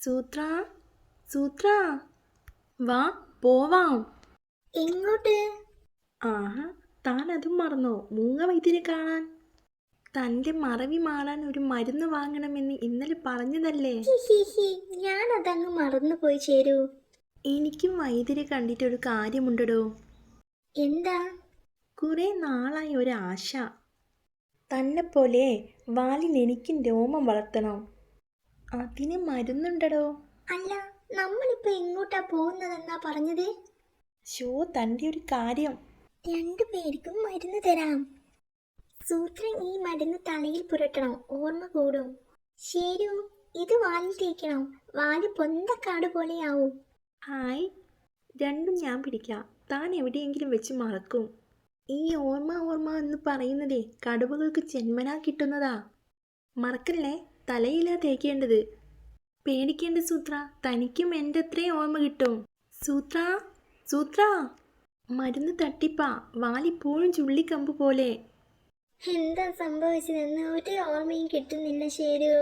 സൂത്ര സൂത്ര വാ പോവാം. എങ്ങോട്ട്? ആഹാ, താൻ അതും മറന്നോ മൂങ്ങ വൈദ്യരെ കാണാൻ? തൻ്റെ മറവി മാറാൻ ഒരു മരുന്ന് വാങ്ങണമെന്ന് ഇന്നലെ പറഞ്ഞതല്ലേ? ഞാനതങ്ങ് മറന്നുപോയി ചേരൂ. എനിക്കും വൈദ്യരെ കണ്ടിട്ടൊരു കാര്യമുണ്ടടോ. എന്താ? കുറേ നാളായി ഒരാശ. തന്നെപ്പോലെ വാലിൽ എനിക്കും രോമം വളർത്തണം. അതിന് മരുന്നുണ്ടടോ. അല്ല, നമ്മളിപ്പോ എങ്ങോട്ടാ പോകുന്നതെന്നാ പറഞ്ഞത്? തൻ്റെ ഒരു കാര്യം. രണ്ടുപേർക്കും മരുന്ന് തരാം. സൂത്രൻ ഈ മരുന്ന് തലയിൽ പുരട്ടണം, ഓർമ്മ കൂടും. ശരു, ഇത് വാലിൽ തേക്കണം, വാല് പൊന്തക്കാട് പോലെയാവും. ഹായ്, രണ്ടും ഞാൻ പിടിക്കാം. താൻ എവിടെയെങ്കിലും വെച്ച് മറക്കും. ഈ ഓർമ്മ എന്ന് പറയുന്നതേ കടുവകൾക്ക് ജന്മനാ കിട്ടുന്നതാ. മറക്കല്ലേ, തലയിലാ തേക്കേണ്ടത്. പേടിക്കേണ്ട സൂത്ര, തനിക്കും എൻ്റെ അത്രയും ഓർമ്മ കിട്ടും. സൂത്ര സൂത്ര മരുന്ന് തട്ടിപ്പാ, വാലിപ്പോഴും ചുള്ളിക്കമ്പ് പോലെ. എന്താ സംഭവിച്ചതെന്ന് ഒരു ഓർമ്മയും കിട്ടുന്നില്ല ശരു.